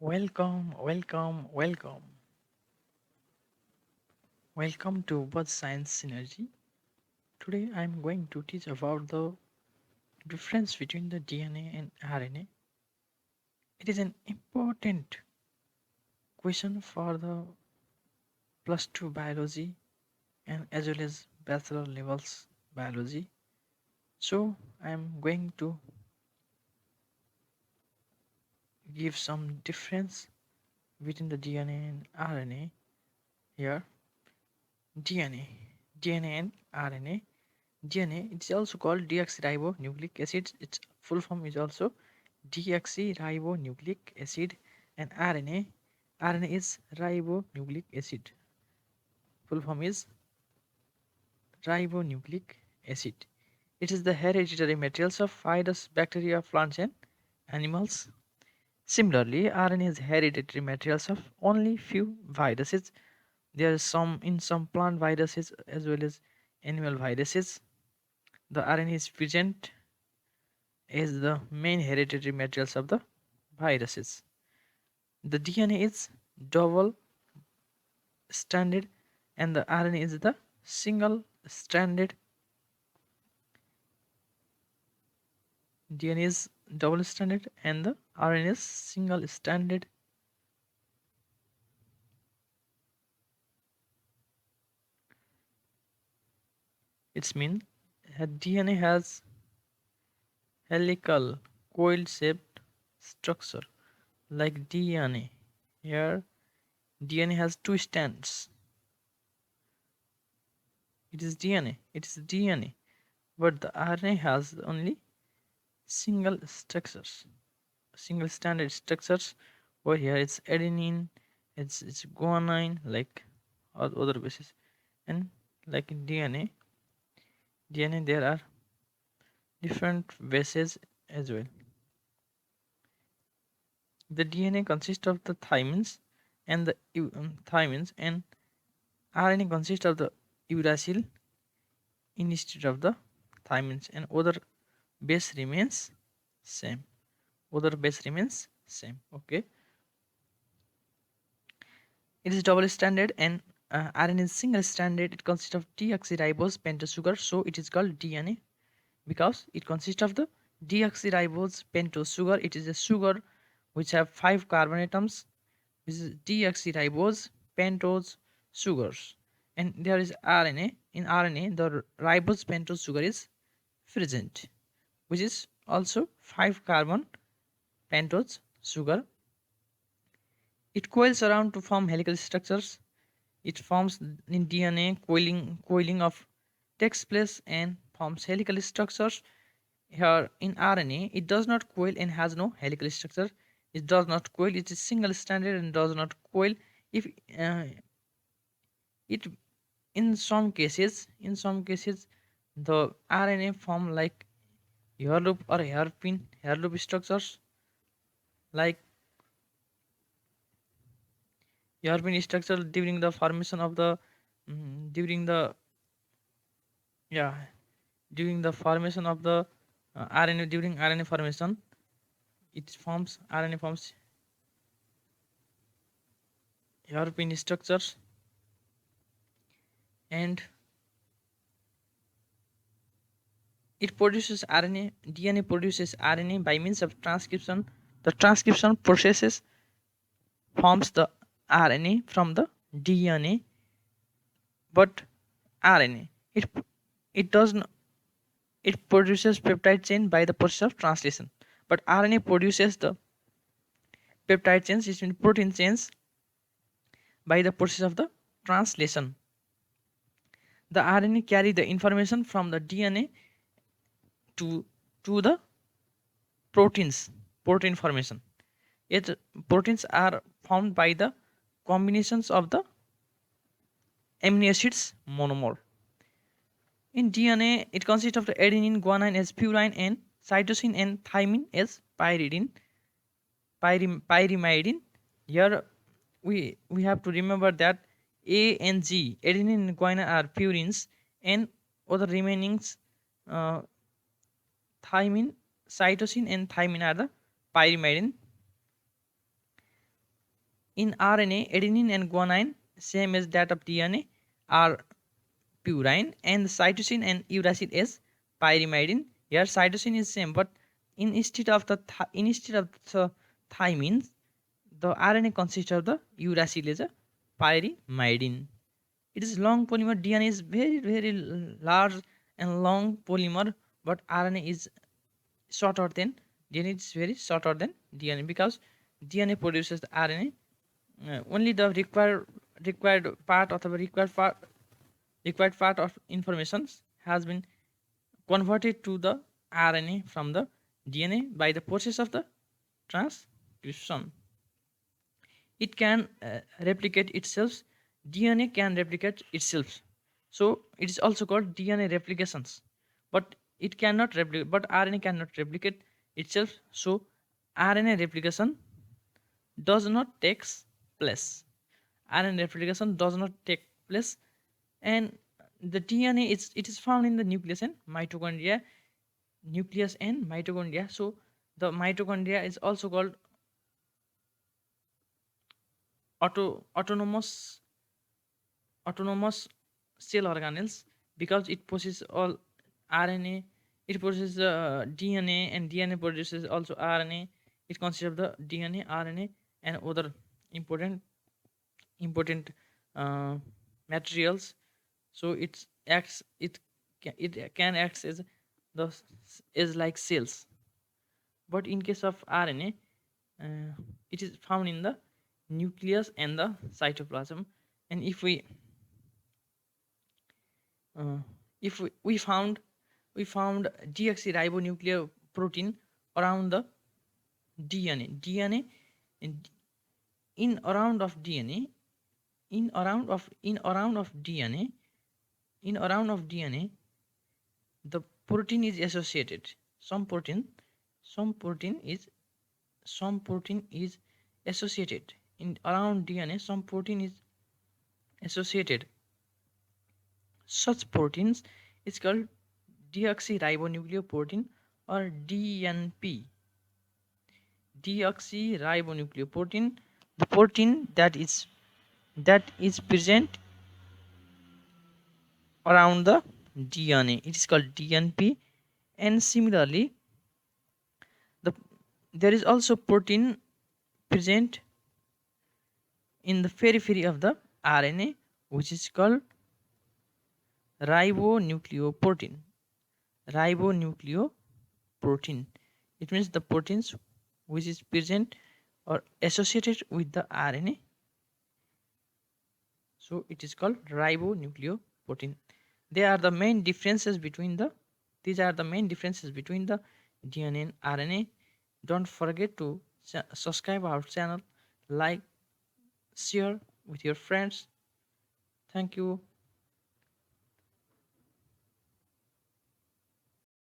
Welcome, welcome, welcome. Welcome to Buzz Science Synergy. Today I am going to teach about the difference between the DNA and RNA. It is an important question for the plus 2 biology and as well as bachelor levels biology. So I am going to give some difference between the DNA and RNA here. DNA, DNA and RNA. DNA, it's also called deoxyribonucleic acid. Its full form is also deoxyribonucleic acid. And RNA, RNA is ribonucleic acid. Full form is ribonucleic acid. It is the hereditary materials of virus, bacteria, plants, and animals. Similarly, RNA is hereditary materials of only few viruses. There are some in some plant viruses as well as animal viruses. The RNA is present as the main hereditary materials of the viruses. The DNA is double stranded and the RNA is the single stranded. DNA is double stranded and the RNA is single stranded. It's mean DNA has helical coil shaped structure like DNA. Here DNA has two strands. It is DNA, but the RNA has only single structures, single standard structures. Over here it's adenine, it's guanine, like other bases. And like in DNA there are different bases as well. The DNA consists of the thymines and the thymines, and RNA consists of the uracil instead of the thymines, and other base remains same. Okay, it is double stranded and RNA is single stranded. It consists of deoxyribose pentose sugar, so it is called DNA because it consists of the deoxyribose pentose sugar. It is a sugar which have 5 carbon atoms, which is deoxyribose pentose sugars. And there is RNA. In RNA, the ribose pentose sugar is present, which is also 5 carbon pentose sugar. It coils around to form helical structures. It forms in DNA. Coiling of takes place and forms helical structures. Here in RNA, it does not coil and has no helical structure. It does not coil. It is single stranded and does not coil. If it in some cases, the RNA form like hair loop or hair loop structures, like hairpin structure during the formation of the during the yeah during the formation of the RNA. During RNA formation, it forms RNA forms hairpin structures, and it produces RNA. DNA produces RNA by means of transcription. The transcription processes forms the RNA from the DNA, but RNA it does not, it produces peptide chain by the process of translation, but RNA produces the peptide chains, which means protein chains, by the process of the translation. The RNA carry the information from the DNA to the proteins. Protein formation. It proteins are formed by the combinations of the amino acids monomer. In DNA, it consists of the adenine, guanine as purine, and cytosine and thymine as pyrimidine. Here we have to remember that A and G, adenine and guanine, are purines, and other remainings thymine, cytosine, and thymine are the pyrimidine. In RNA, adenine and guanine, same as that of DNA, are purine, and cytosine and uracil is pyrimidine. Here cytosine is same, but instead of the thymine, the RNA consists of the uracil as a pyrimidine. It is long polymer. DNA is very large and long polymer, but RNA is shorter than DNA. Is very shorter than DNA because DNA produces the RNA. Only the required part of the required part of information has been converted to the RNA from the DNA by the process of the transcription. It can replicate itself. DNA can replicate itself, so it is also called DNA replications. But it cannot replicate, but RNA cannot replicate itself, so RNA replication does not takes place. RNA replication does not take place. And the DNA is found in the nucleus and mitochondria. Nucleus and mitochondria. So the mitochondria is also called autonomous cell organelles because it possesses all RNA. It possesses DNA, and DNA produces also RNA. It consists of the DNA, RNA, and other important materials. So it can act as the is like cells. But in case of RNA, it is found in the nucleus and the cytoplasm. And uh, if we found deoxyribonucleic protein around the DNA, and in around of DNA, in around of DNA, the protein is associated. Some protein is associated in around DNA. Some protein is associated. Such proteins is called deoxyribonucleic protein or DNP. Deoxyribonucleic protein, the protein that is present around the DNA. It is called DNP. And similarly, the there is also protein present in the periphery of the RNA, which is called ribonucleoprotein. Ribonucleoprotein. It means the proteins which is present or associated with the RNA. So it is called ribonucleoprotein. They are the main differences between the These are the main differences between the DNA and RNA. Don't forget to subscribe our channel, like, share with your friends. Thank you.